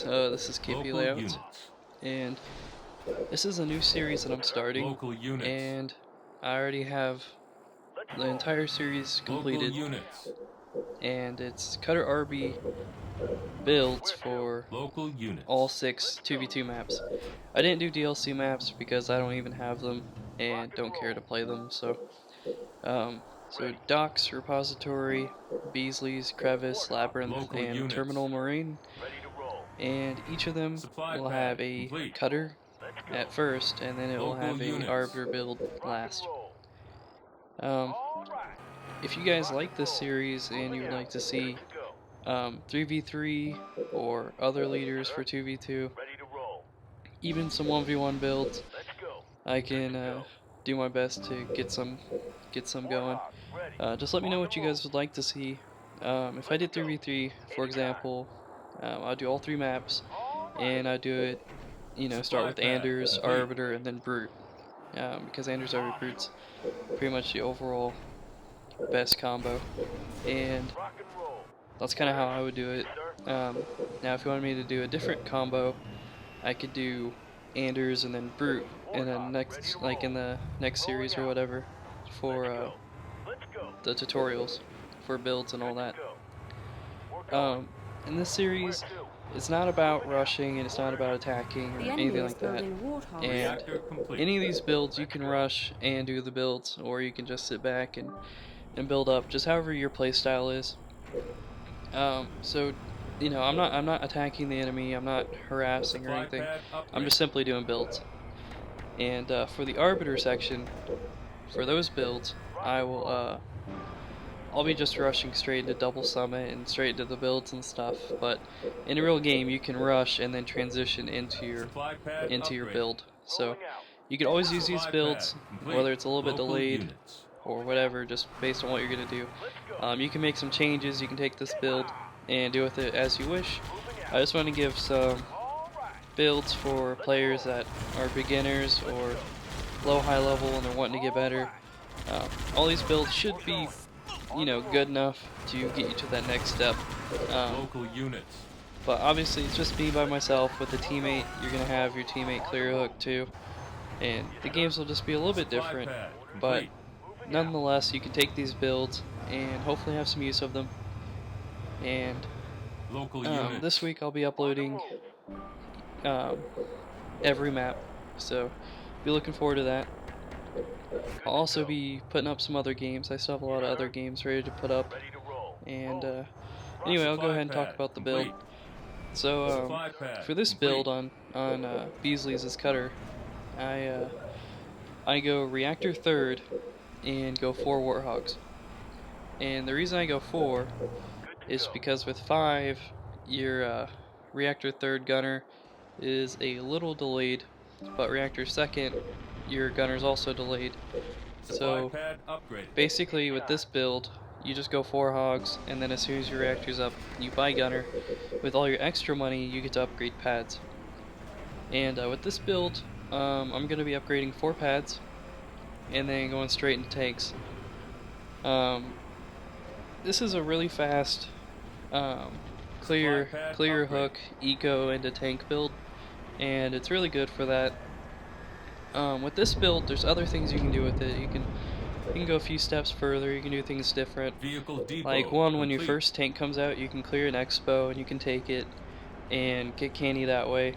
guys, this is KP Local Layouts, units. and this is a new series that I'm starting, Local units. and I already have the entire series Local completed, units. and it's Cutter RB builds for Local units. all 6 2v2 maps. I didn't do DLC maps because I don't even have them and don't care to play them, so Docks, Repository, Beasleys, Crevice, Labyrinth, Local and units. Terminal Marine, and each of them Supply will pad have a complete. cutter at first, and then it will Local have a units. arbiter build last. Um, if you guys like this series and you would like to see 3v3 or other leaders for 2v2, even some 1v1 builds, I can do my best to get some going. Just let me know what you guys would like to see. If I did 3v3, for example, I'll do all 3 maps, and I do it, start Supply with pad Anders, complete. Arbiter, and then Brute. Because Anders Arbiter Brute's pretty much the overall best combo, and that's kind of how I would do it. Now, if you wanted me to do a different combo, I could do Anders and then Brute, and then next, like in the next series or whatever, for the tutorials for builds and all that. Um, in this series, it's not about rushing and it's not about attacking or The enemy anything is like that. building warthogs. And Reactor complete. any of these builds, you can rush and do the builds, or you can just sit back and build up, just however your playstyle is. So, I'm not attacking the enemy. I'm not harassing or Supply anything. pad I'm upgrade. just simply doing builds. And for the arbiter section, for those builds, I'll be just rushing straight into double summit and straight into the builds and stuff. But in a real game, you can rush and then transition into your Supply pad upgrade. build. So you can always use these Supply builds, pad complete. whether it's a little bit Local delayed units. or whatever, just based on what you're gonna do. You can make some changes. You can take this build and do with it as you wish. I just want to give some builds for players that are beginners or high level and they're wanting to get better. All these builds should be, good enough to get you to that next step. Local units. But obviously, it's just me by myself with a teammate. You're gonna have your teammate clear hook too, and the games will just be a little bit Supply different. pad But complete. nonetheless, you can take these builds and hopefully have some use of them. And Local units. this week I'll be uploading um, every map, so be looking forward to that. I'll also be putting up some other games. I still have a lot of other games ready to put up. And anyway, I'll go ahead and talk about the build. So Supply pad for this complete. build on Beasleys Cutter, I go reactor third and go 4 warthogs. And the reason I go 4 is because with 5, your reactor third gunner is a little delayed, but reactor second, your gunner is also delayed. Supply So pad upgraded. basically with this build, you just go 4 hogs, and then as soon as your reactor's up, you buy gunner. With all your extra money, you get to upgrade pads. And with this build, I'm going to be upgrading 4 pads, and then going straight into tanks. This is a really fast, clear hook, eco into tank build, and it's really good for that. With this build, there's other things you can do with it. You can go a few steps further. You can do things different. Vehicle depot Like one, when your complete. first tank comes out, you can clear an expo and you can take it and get candy that way,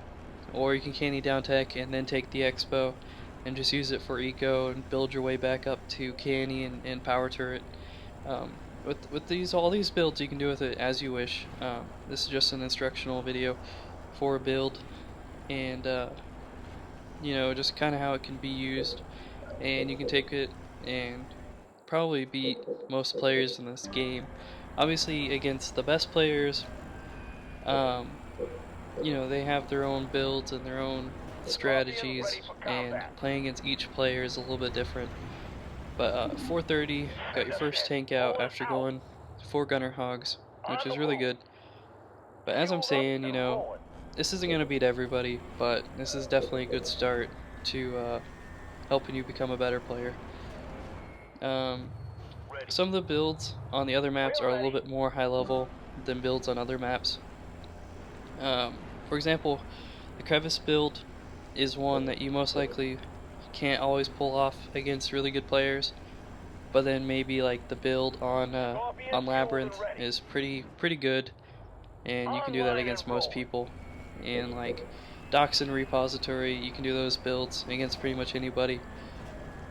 or you can candy down tech and then take the expo and just use it for eco and build your way back up to candy and power turret. With all these builds, you can do with it as you wish. This is just an instructional video for a build, and just kind of how it can be used, and you can take it and probably beat most players in this game. Obviously, against the best players, um, they have their own builds and their own strategies, and playing against each player is a little bit different. But 430, got your first tank out after going 4 gunner hogs, which is really good. But as I'm saying, this isn't going to beat everybody, but this is definitely a good start to helping you become a better player. Some of the builds on the other maps are a little bit more high level than builds on other maps. For example, the crevice build is one that you most likely can't always pull off against really good players, but then maybe like the build on Labyrinth is pretty good, and you can do that against most people. And like Docs and Repository, you can do those builds against pretty much anybody.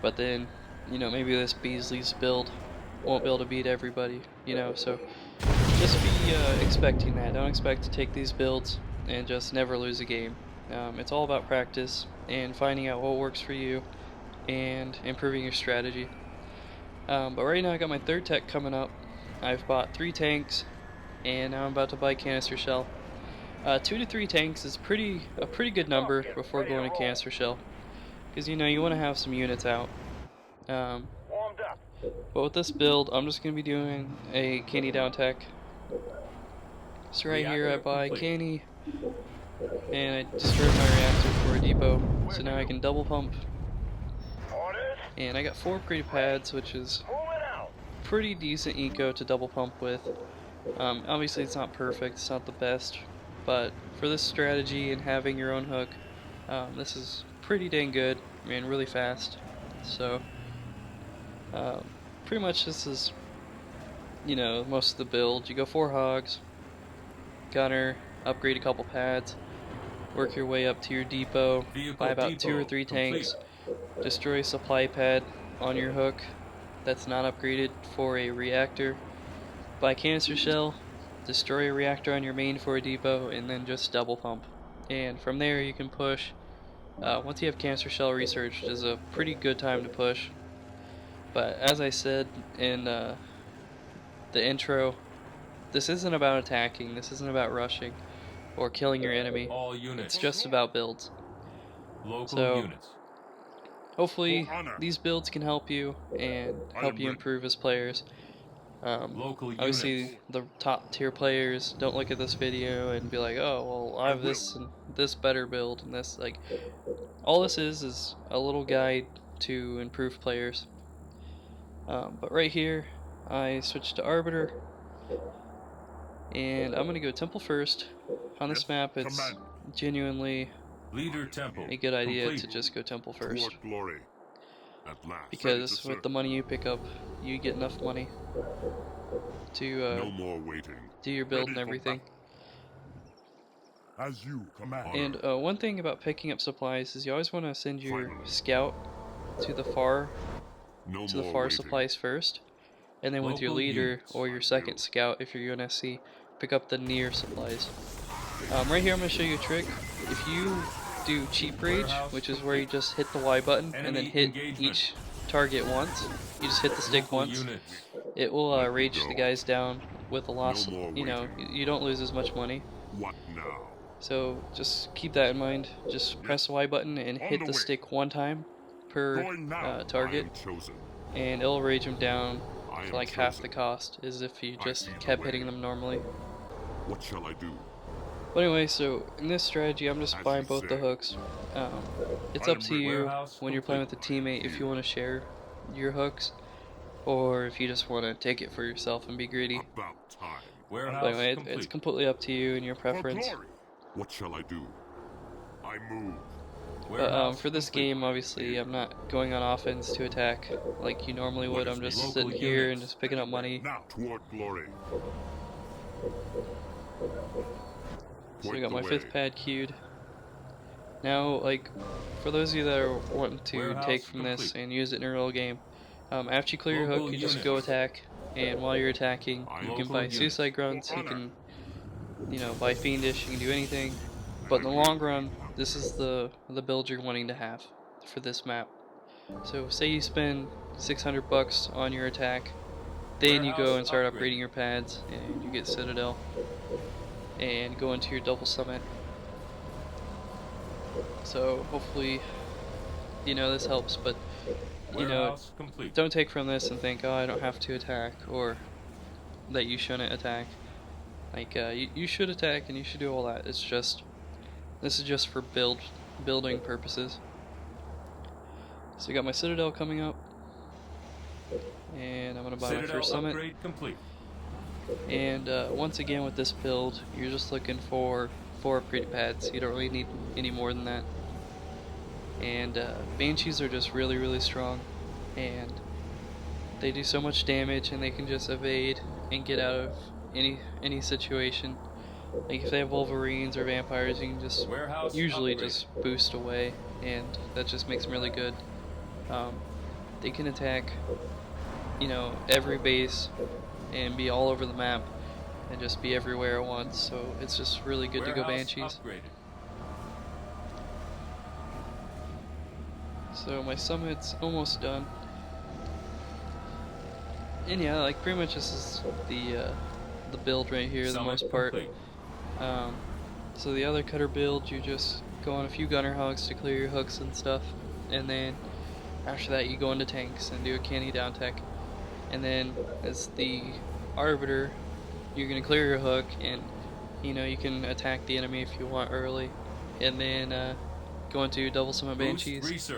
But then, maybe this Beasley's build won't be able to beat everybody, so just be expecting that. Don't expect to take these builds and just never lose a game. It's all about practice and finding out what works for you and improving your strategy. But right now I got my third tech coming up. I've bought 3 tanks, and now I'm about to buy canister shell. 2 to 3 tanks is a pretty good number before going to canister shell, because you want to have some units out. Um, but with this build, I'm just gonna be doing a candy down tech. So right here I buy candy, and I destroyed my reactor for a depot. So now I can double pump, and I got 4 upgraded pads, which is pretty decent eco to double pump with. Obviously it's not perfect, it's not the best, but for this strategy and having your own hook, this is pretty dang good and really fast. So pretty much this is most of the build. You go 4 hogs, gunner, upgrade a couple pads, work your way up to your depot, buy about 2 or 3 tanks, destroy a supply pad on your hook that's not upgraded for a reactor, buy canister shell, destroy a reactor on your main for a depot, and then just double pump. And from there you can push. Once you have canister shell researched, is a pretty good time to push. But as I said in the intro, this isn't about attacking, this isn't about rushing or killing your enemy. All units. It's just about builds. Local So units. hopefully these builds can help you and help you improve as players. Local Obviously units. the top tier players don't look at this video and be like, oh well, I have this and this better build and this. Like, all this is a little guide to improve players. But right here I switched to Arbiter, and I'm gonna go Temple first. On this map it's genuinely Leader temple. a good idea Complete. to just go Temple first, Toward glory. At last. because with the money you pick up, you get enough money to no more waiting. do your build Ready and for everything. As you command. And one thing about picking up supplies is you always want to send your scout to the far No to the more far waiting. supplies first, and then with your Local leader units. or your second scout, if you're UNSC, pick up the near supplies. Right here I'm going to show you a trick. If you do cheap rage, which is where you just hit the Y button and then Enemy hit engagement. each target once, you just hit the stick Local once, units. it will rage the guys down with a loss. No more You don't lose as much money. What now? So just keep that in mind. Just press the Y button and hit the stick one time per Going now. target, I am chosen. and it'll rage them down I am for like half chosen. the cost as if you I just see the kept way. hitting them normally. What shall I do? But anyway, so in this strategy I'm just As buying you both the say. hooks. It's I up am to ready. you Warehouse when you're playing with a complete. teammate if you want to share your hooks, or if you just want to take it for yourself and be greedy. About time. Warehouse But anyway, complete. it's completely up to you and your For preference. glory. What shall I do? I move. But Warehouse for this complete. game, obviously, I'm not going on offense to attack like you normally would. I'm just Local sitting here and units. just picking up money. Now toward glory. So I Point got the my way. 5th pad queued. Now, like, for those of you that are wanting to Warehouse take from this complete. and use it in a real game, after you clear your hook, Local you just go units. attack. And while you're attacking, you can Local buy units. suicide grunts. You For can, buy fiendish. You can do anything. But in the long run, this is the build you're wanting to have for this map. So say you spend 600 bucks on your attack, then you go Warehouse and start upgrade. upgrading your pads, and you get Citadel, and go into your double summit. So hopefully, this helps. But Warehouse complete. don't take from this and think, oh, I don't have to attack, or that you shouldn't attack. Like, you should attack and you should do all that. This is just for building purposes. So I got my Citadel coming up, and I'm gonna buy my Citadel first summit. upgrade complete. And once again with this build, you're just looking for 4 upgraded pads. You don't really need any more than that. And Banshees are just really strong, and they do so much damage, and they can just evade and get out of any situation. Like if they have Wolverines or vampires, you can just usually just boost away, and that just makes them really good. They can attack, you know, every base and be all over the map and just be everywhere at once. So it's just really good to go Banshees. So my summit's almost done. And yeah, like pretty much this is the build right here, the most part. So the other cutter build, you just go on a few gunner hogs to clear your hooks and stuff, and then after that you go into tanks and do a canny down tech. And then as the arbiter, you're gonna clear your hook, and you know you can attack the enemy if you want early, and then go into double summit Banshees.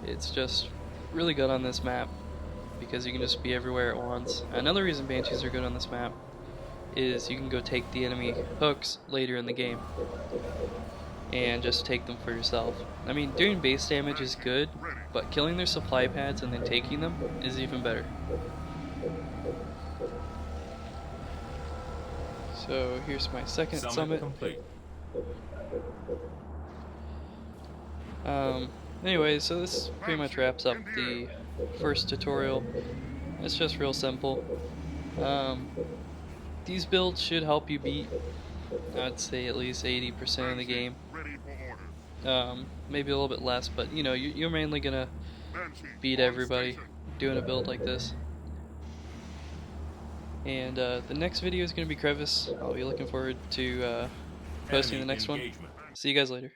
It's just really good on this map because you can just be everywhere at once. Another reason Banshees are good on this map is you can go take the enemy hooks later in the game and just take them for yourself. I mean, doing base damage is good, but killing their supply pads and then taking them is even better. So here's my second summit. Anyway, so this pretty much wraps up the first tutorial. It's just real simple. These builds should help you beat, I'd say, at least 80% of the game. Maybe a little bit less, but you know, you're mainly gonna beat everybody doing a build like this. And the next video is gonna be Crevice. I'll be looking forward to posting the next one. See you guys later.